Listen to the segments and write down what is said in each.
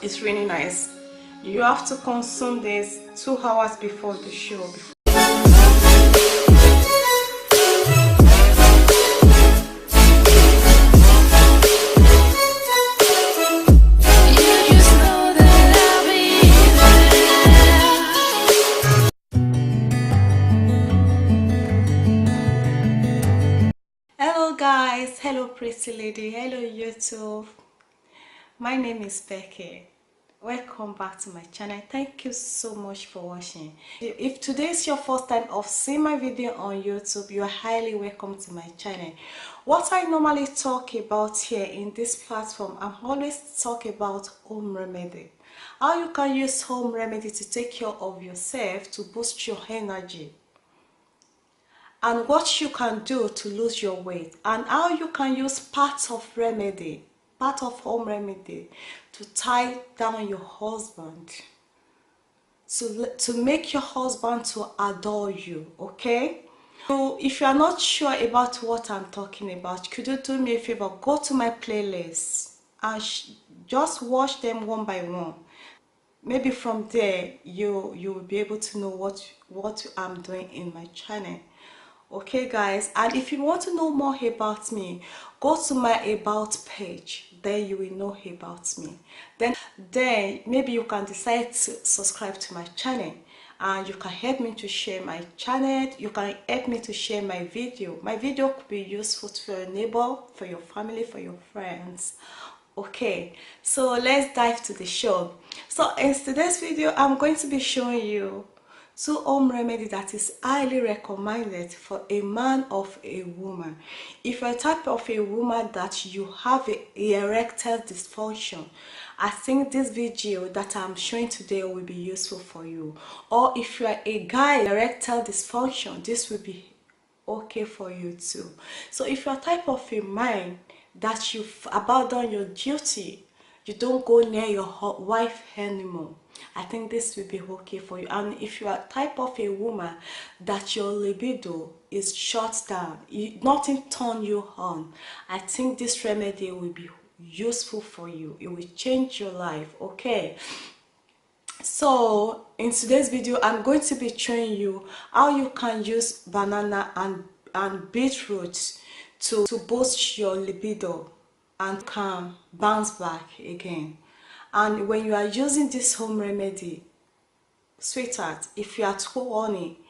It's really nice. You have to consume this 2 hours before the show. Hello guys, hello pretty lady, hello YouTube. My name is Becky. Welcome back to my channel. Thank you so much for watching. If today is your first time of seeing my video on YouTube, you are highly welcome to my channel. What I normally talk about here in this platform, I'm always talk about home remedy. How you can use home remedy to take care of yourself, to boost your energy, and what you can do to lose your weight, and how you can use part of home remedy to tie down your husband, to make your husband to adore you. Okay, so if you are not sure about what I'm talking about, could you do me a favor, go to my playlist and just watch them one by one. Maybe from there you will be able to know what I'm doing in my channel. Okay guys, and if you want to know more about me, go to my about page, then you will know about me. Then maybe you can decide to subscribe to my channel, and you can help me to share my channel. You can help me to share my video. My video could be useful to your neighbor, for your family, for your friends. Okay, so let's dive to the show. So in today's video, I'm going to be showing you 2 home remedy that is highly recommended for a man or a woman. If you're a type of a woman that you have a erectile dysfunction, I think this video that I'm showing today will be useful for you. Or if you are a guy, erectile dysfunction, this will be okay for you too. So if you're a type of a man that you've abandoned your duty, you don't go near your wife anymore, I think this will be okay for you. And if you are type of a woman that your libido is shut down, nothing turn you on, I think this remedy will be useful for you. It will change your life. Okay, so in today's video, I'm going to be showing you how you can use banana and beetroot to boost your libido and can bounce back again. And when you are using this home remedy, sweetheart, if you are too horny,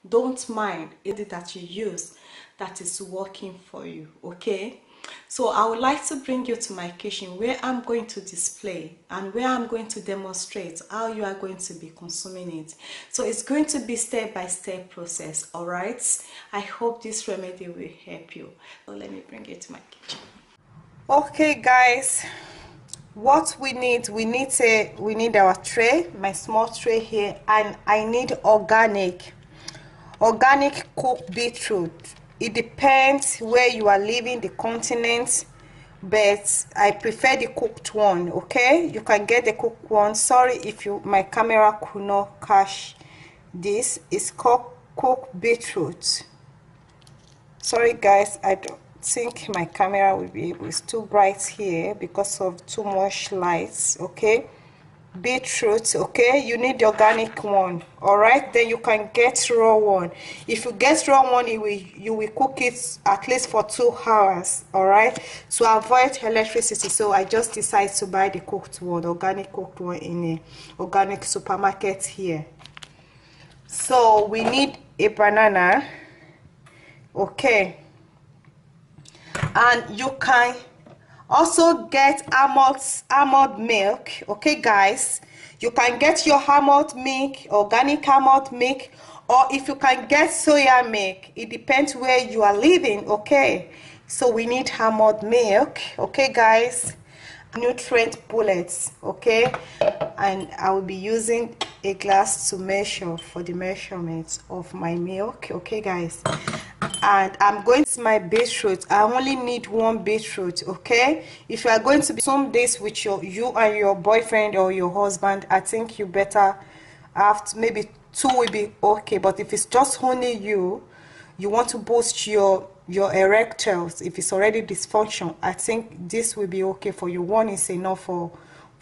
don't mind it that you use that is working for you. Okay, so I would like to bring you to my kitchen, where I'm going to display and where I'm going to demonstrate how you are going to be consuming it. So it's going to be step-by-step process. All right, I hope this remedy will help you. So let me bring it to my kitchen. Okay guys, what we need our tray, my small tray here, and I need organic cooked beetroot. It depends where you are living, the continent, but I prefer the cooked one. Okay, you can get the cooked one. Sorry if my camera could not catch this. It's called cooked beetroot. Sorry guys, I don't think my camera will be able, it's too bright here because of too much lights. Okay, beetroot. Okay, you need the organic one. All right, then you can get raw one. If you get raw one, you will cook it at least for 2 hours. All right, to avoid electricity. So I just decided to buy the cooked one, organic cooked one, in a organic supermarket here. So we need a banana. Okay, and you can also get almond milk. Okay guys, you can get your almond milk, organic almond milk, or if you can get soya milk, it depends where you are living. Okay, so we need almond milk. Okay guys, nutrient bullets. Okay, and I will be using a glass to measure for the measurements of my milk. Okay guys, and I'm going to my beetroot. I only need 1 beetroot. Okay, if you are going to be some days with you and your boyfriend or your husband, I think you better have maybe 2 will be okay. But if it's just only you want to boost your your erectiles. If it's already dysfunction, I think this will be okay for you. One is enough for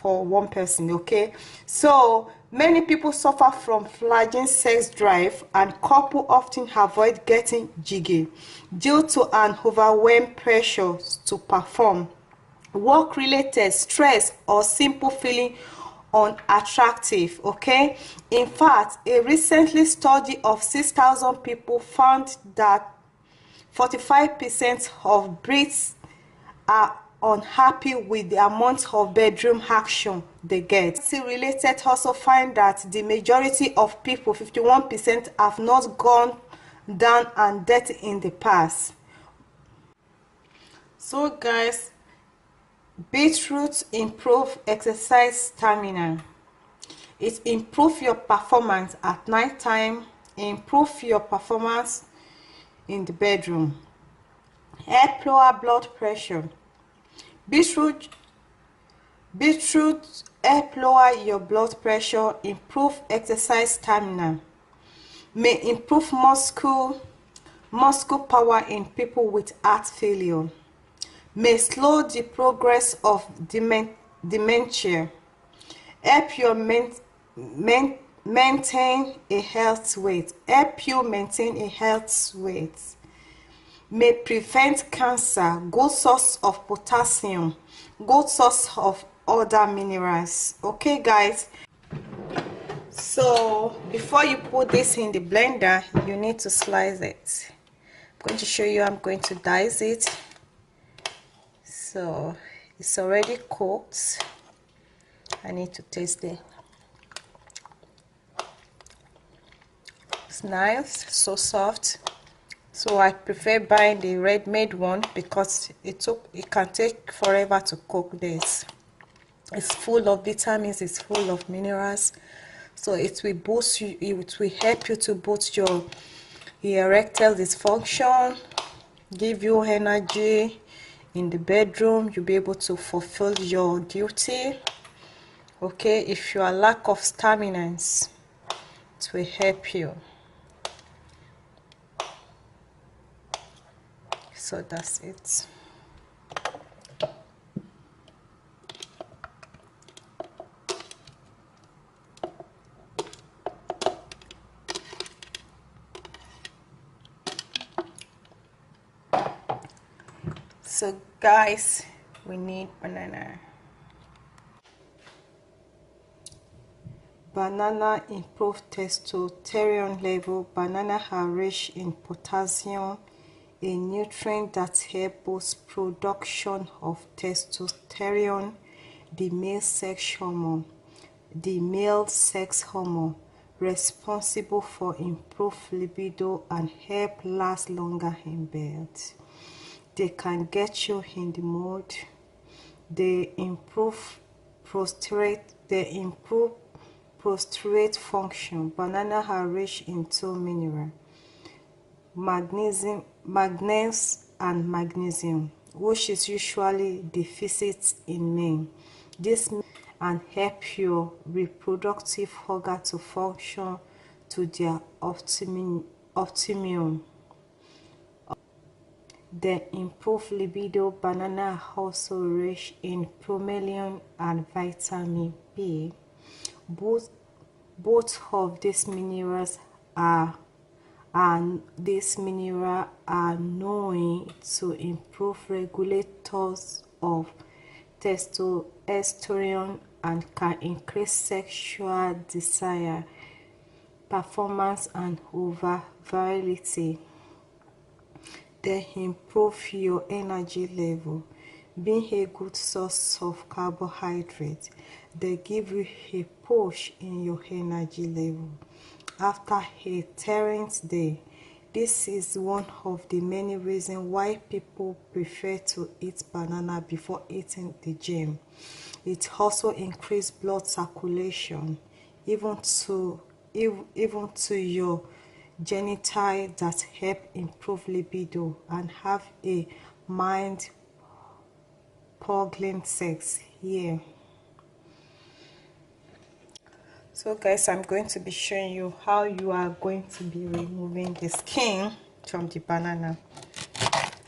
one person. Okay, so many people suffer from flagging sex drive, and couple often avoid getting jiggy due to an overwhelming pressure to perform, work related stress, or simple feeling unattractive. Okay, in fact, a recently study of 6,000 people found that 45% of Brits are unhappy with the amount of bedroom action they get. Related also find that the majority of people, 51%, have not gone down and dirty in the past. So guys, beetroot improve exercise stamina. It improve your performance at night time, improve your performance in the bedroom, help lower blood pressure. Beetroot help lower your blood pressure, improve exercise stamina, may improve muscle power in people with heart failure, may slow the progress of dementia, help you maintain a healthy weight, may prevent cancer, good source of potassium, good source of other minerals. Okay guys, so before you put this in the blender, you need to slice it. I'm going to show you. I'm going to dice it. So it's already cooked. I need to taste it. It's nice, so soft. So I prefer buying the red-made one because it can take forever to cook this. It's full of vitamins, it's full of minerals, so it will boost you, it will help you to boost your erectile dysfunction, give you energy in the bedroom. You'll be able to fulfill your duty. Okay, if you are lack of stamina, it will help you. So that's it. So guys, we need banana. Banana improve testosterone level. Banana are rich in potassium, a nutrient that helps boost production of testosterone, the male sex hormone responsible for improved libido and help last longer in bed. They can get you in the mood. They improve prostate function. Banana are rich in two minerals, magnesium and magnesium, which is usually deficit in men. This and help your reproductive organ to function to their optimum. They improve libido. Banana also rich in bromelain and vitamin B. Both of these minerals are known to improve regulators of testosterone and can increase sexual desire, performance, and virility. They improve your energy level. Being a good source of carbohydrate, they give you a push in your energy level after a tiring day. This is one of the many reasons why people prefer to eat banana before eating the gym. It also increases blood circulation, even to your genital, that help improve libido and have a mind-boggling sex. Yeah. So guys, I'm going to be showing you how you are going to be removing the skin from the banana.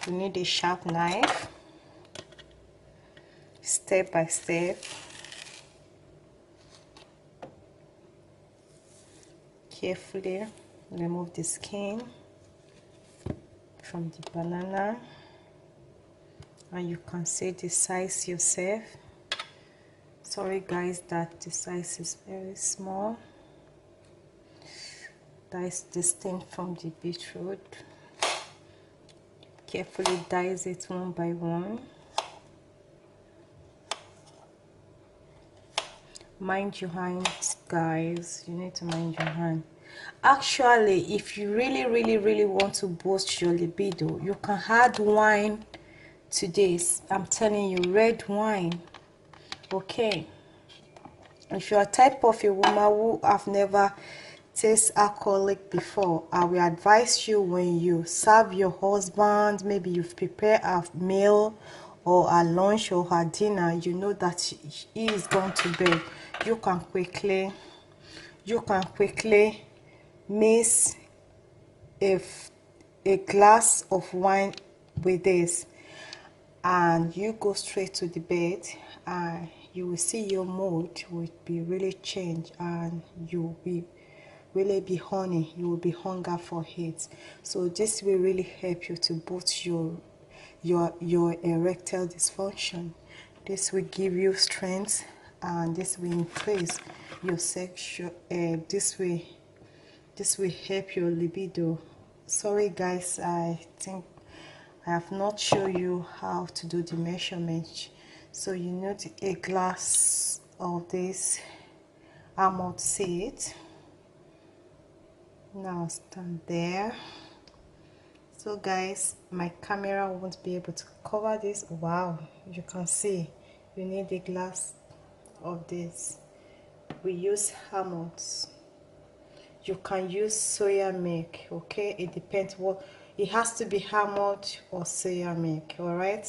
You need a sharp knife. Step by step. Carefully remove the skin from the banana, and you can see the size yourself. Sorry guys that the size is very small. That is distinct from the beetroot. Carefully dice it one by one. Mind your hands, guys. You need to mind your hand. Actually, if you really want to boost your libido, you can add wine to this. I'm telling you, red wine. Okay, if you're a type of a woman who have never tasted alcoholic before, I will advise you, when you serve your husband, maybe you've prepared a meal or a lunch or a dinner, you know that he is going to bed, you can quickly mix a glass of wine with this, and you go straight to the bed, and you will see your mood will be really changed, and you will be really be horny. You will be hunger for it. So this will really help you to boost your erectile dysfunction. This will give you strength, and this will increase your sexual this will help your libido. Sorry guys, I think I have not shown you how to do the measurement. So you need a glass of this almond seed. Now stand there. So guys, my camera won't be able to cover this. Wow, you can see you need a glass of this. We use almonds. You can use soya milk. Okay, it depends what it has to be, almond or soya milk. All right,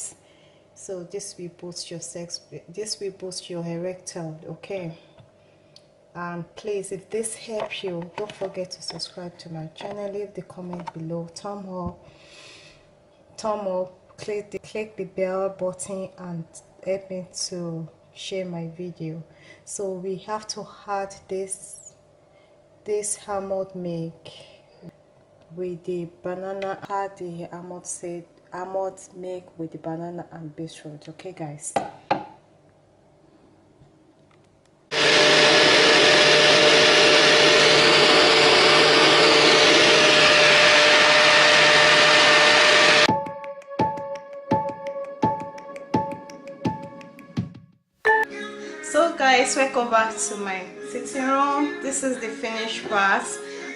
so this will boost your sex, this will boost your erectile. Okay, and please, if this helps you, don't forget to subscribe to my channel, leave the comment below, thumb up, click the bell button, and help me to share my video. So we have to add this almond milk with the banana. Add the almond milk with the banana and beetroot. Okay guys, so guys, welcome back to my sitting room. This is the finished part.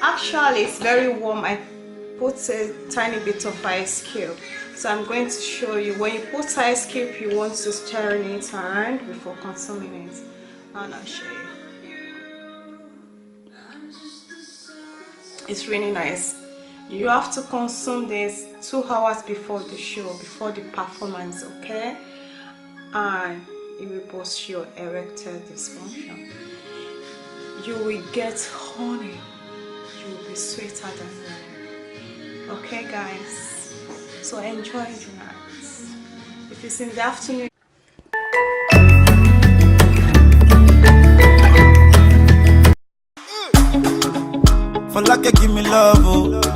Actually, it's very warm. I put a tiny bit of ice cube, so I'm going to show you. When you put ice cube, you want to stir it around before consuming it, and I'll show you. It's really nice. You have to consume this 2 hours before the show, before the performance, okay? And it will boost your erectile dysfunction. You will get honey. You will be sweeter than well. Okay guys, so enjoy the night. If it's in the afternoon, for like you give me love, oh.